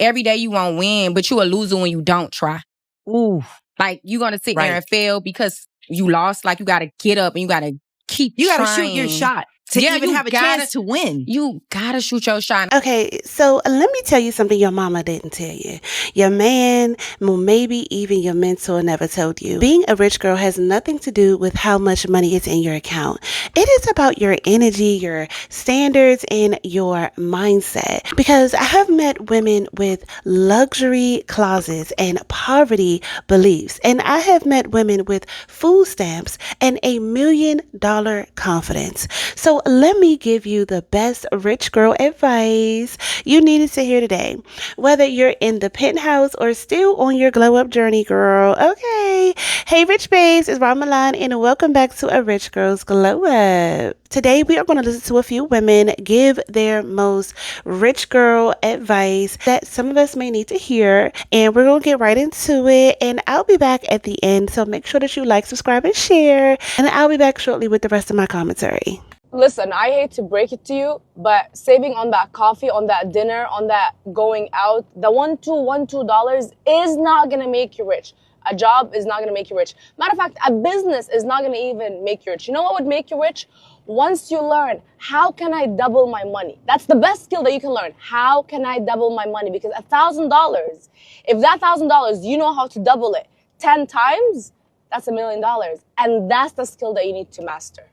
every day you won't win, but you a loser when you don't try. Ooh. Like, you're going to sit there and fail because you lost. Like, you got to get up and you got to keep trying. You got to shoot your shot to even have a chance to win. You got to shoot your shot. Okay, so let me tell you something your mama didn't tell you. Your man, well, maybe even your mentor never told you. Being a rich girl has nothing to do with how much money is in your account. It is about your energy, your standards, and your mindset. Because I have met women with luxury closets and poverty beliefs. And I have met women with food stamps and $1 million confidence. So let me give you the best rich girl advice you needed to hear today. Whether you're in the penthouse or still on your glow up journey, girl. Okay. Hey, Rych Babes, it's Robyn and welcome back to A Rich Girl's Glow Up. Today, we are going to listen to a few women give their most rich girl advice that some of us may need to hear. And we're going to get right into it. And I'll be back at the end. So make sure that you like, subscribe, and share. And I'll be back shortly with the rest of my commentary. Listen, I hate to break it to you, but saving on that coffee, on that dinner, on that going out, the $2 is not going to make you rich. A job is not going to make you rich. Matter of fact, a business is not going to even make you rich. You know what would make you rich? Once you learn, how can I double my money? That's the best skill that you can learn. How can I double my money? Because $1,000, if that $1,000, you know how to double it 10 times, that's $1 million. And that's the skill that you need to master.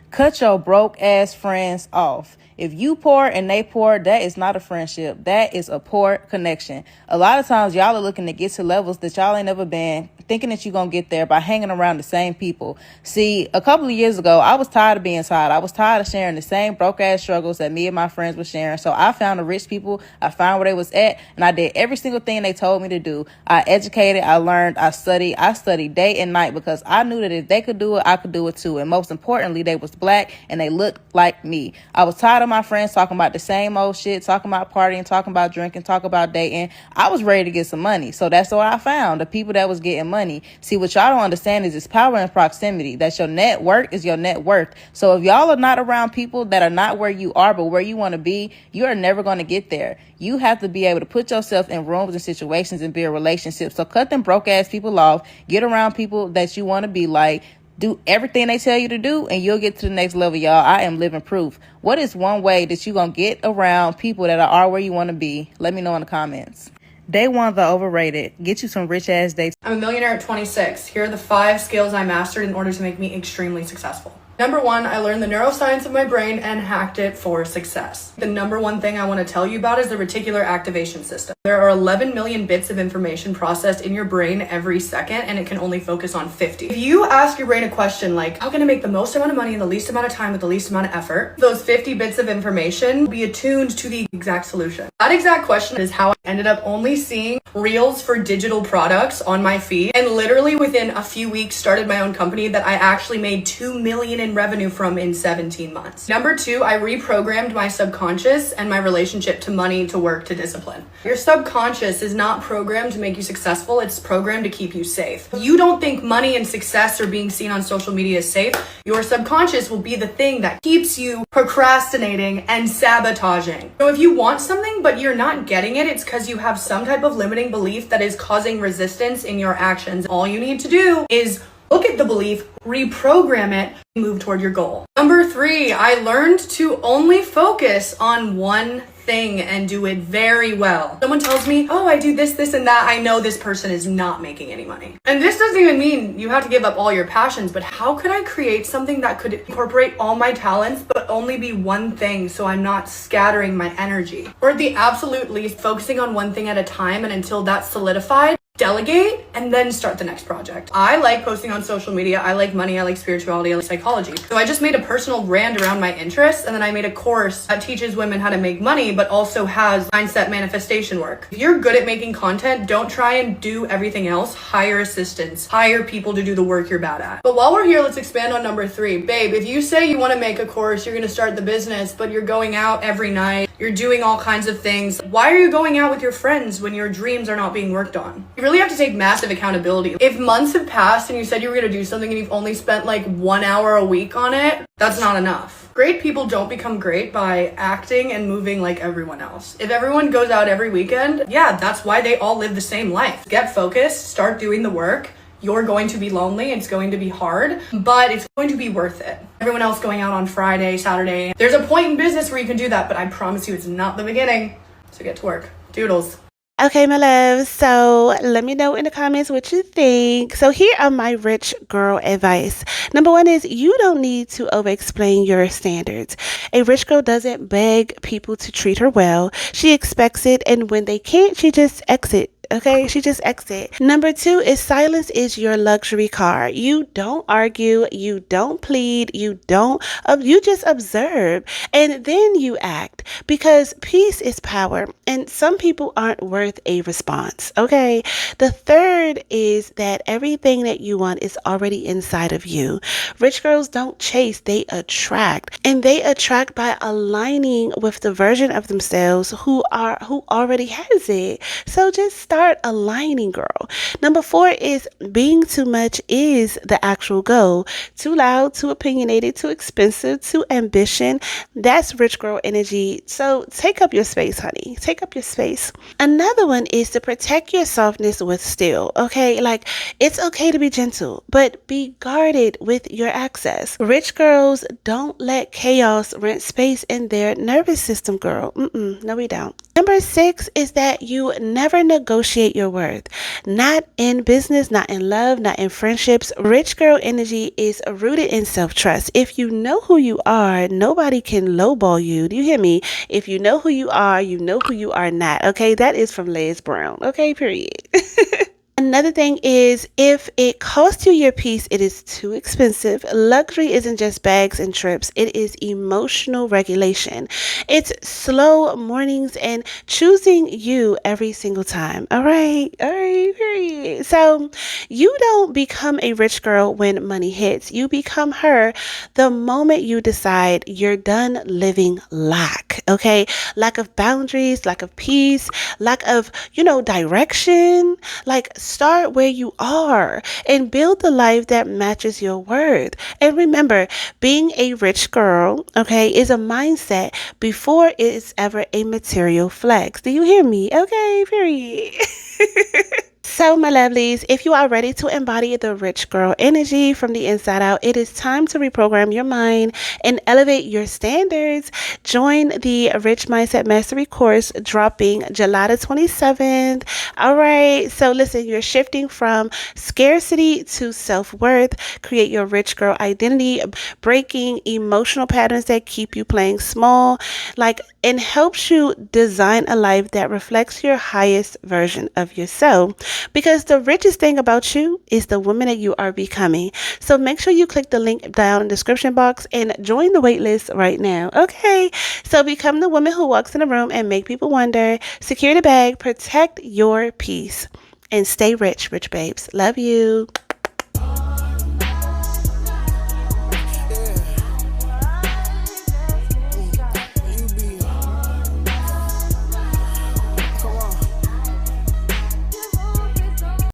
Cut your broke ass friends off. If you poor and they poor, that is not a friendship. That is a poor connection. A lot of times y'all are looking to get to levels that y'all ain't never been, thinking that you're going to get there by hanging around the same people. See, a couple of years ago, I was tired of being tired. I was tired of sharing the same broke ass struggles that me and my friends were sharing. So I found the rich people. I found where they was at, and I did every single thing they told me to do. I educated, I learned, I studied day and night because I knew that if they could do it, I could do it too. And most importantly, they was black and they looked like me. I was tired of my friends talking about the same old shit, talking about partying, talking about drinking, talking about dating. I was ready to get some money. So that's what I found, the people that was getting money. See, what y'all don't understand is it's power in proximity. That's your network is your net worth. So if y'all are not around people that are not where you are, but where you want to be, you are never going to get there. You have to be able to put yourself in rooms and situations and build relationships. So cut them broke ass people off. Get around people that you want to be like. Do everything they tell you to do, and you'll get to the next level, y'all. I am living proof. What is one way that you're going to get around people that are where you want to be? Let me know in the comments. Day one, the overrated. Get you some rich ass dates. I'm a millionaire at 26. Here are the 5 skills I mastered in order to make me extremely successful. Number 1, I learned the neuroscience of my brain and hacked it for success. The number 1 thing I want to tell you about is the reticular activation system. There are 11 million bits of information processed in your brain every second, and it can only focus on 50. If you ask your brain a question like, how can I make the most amount of money in the least amount of time with the least amount of effort? Those 50 bits of information will be attuned to the exact solution. That exact question is how I ended up only seeing reels for digital products on my feed, and literally within a few weeks started my own company that I actually made $2 million in revenue from in 17 months. Number 2, I reprogrammed my subconscious and my relationship to money, to work, to discipline. Your subconscious is not programmed to make you successful, it's programmed to keep you safe. If you don't think money and success or being seen on social media is safe, your subconscious will be the thing that keeps you procrastinating and sabotaging. So if you want something but you're not getting it, it's because you have some type of limiting belief that is causing resistance in your actions. All you need to do is look at the belief, reprogram it, move toward your goal. Number 3, I learned to only focus on one thing and do it very well. Someone tells me, oh, I do this, and that. I know this person is not making any money. And this doesn't even mean you have to give up all your passions, but how could I create something that could incorporate all my talents, but only be one thing so I'm not scattering my energy? Or at the absolute least, focusing on one thing at a time, and until that's solidified, delegate, and then start the next project. I like posting on social media. I like money. I like spirituality. I like psychology. So I just made a personal brand around my interests, and then I made a course that teaches women how to make money, but also has mindset manifestation work. If you're good at making content, don't try and do everything else. Hire assistants. Hire people to do the work you're bad at. But while we're here, let's expand on number 3. Babe, if you say you want to make a course, you're going to start the business, but you're going out every night, you're doing all kinds of things, why are you going out with your friends when your dreams are not being worked on? You really have to take massive accountability. If months have passed and you said you were going to do something and you've only spent like 1 hour a week on it, that's not enough. Great people don't become great by acting and moving like everyone else. If everyone goes out every weekend, yeah, that's why they all live the same life. Get focused, start doing the work. You're going to be lonely, it's going to be hard, but it's going to be worth it. Everyone else going out on Friday, Saturday. There's a point in business where you can do that, but I promise you it's not the beginning. So get to work. Doodles. Okay, my love. So let me know in the comments what you think. So here are my rich girl advice. Number one is you don't need to over-explain your standards. A rich girl doesn't beg people to treat her well. She expects it, and when they can't, she just exit. Okay, she just exit. Number two is silence is your luxury car. You don't argue, you don't plead, you just observe, and then you act, because peace is power, and some people aren't worth a response. Okay. The third is that everything that you want is already inside of you. Rich girls don't chase, they attract, and they attract by aligning with the version of themselves who already has it. So just start aligning, girl. Number four is being too much is the actual goal. Too loud, too opinionated, too expensive, too ambition. That's rich girl energy. So take up your space, honey. Take up your space. Another one is to protect your softness with steel. Okay, like it's okay to be gentle, but be guarded with your access. Rich girls don't let chaos rent space in their nervous system, girl. No, we don't. Number six is that you never negotiate your worth. Not in business, not in love, not in friendships. Rich girl energy is rooted in self-trust. If you know who you are, nobody can lowball you. Do you hear me? If you know who you are, you know who you are not. Okay, that is from Les Brown. Okay, period. Another thing is, if it costs you your peace, it is too expensive. Luxury isn't just bags and trips. It is emotional regulation. It's slow mornings and choosing you every single time. All right, period. So you don't become a rich girl when money hits. You become her the moment you decide you're done living lack. Okay, lack of boundaries, lack of peace, lack of, direction. Like, start where you are and build the life that matches your worth. And remember, being a rich girl, okay, is a mindset before it is ever a material flex. Do you hear me? Okay, period. So, my lovelies, if you are ready to embody the rich girl energy from the inside out, it is time to reprogram your mind and elevate your standards. Join the Rych Mindset Mastery Course dropping July the 27th. All right. So, listen, you're shifting from scarcity to self-worth. Create your rich girl identity, breaking emotional patterns that keep you playing small, and helps you design a life that reflects your highest version of yourself. Because the richest thing about you is the woman that you are becoming. So make sure you click the link down in the description box and join the waitlist right now. Okay, so become the woman who walks in the room and make people wonder. Secure the bag, protect your peace, and stay rich, rich babes. Love you.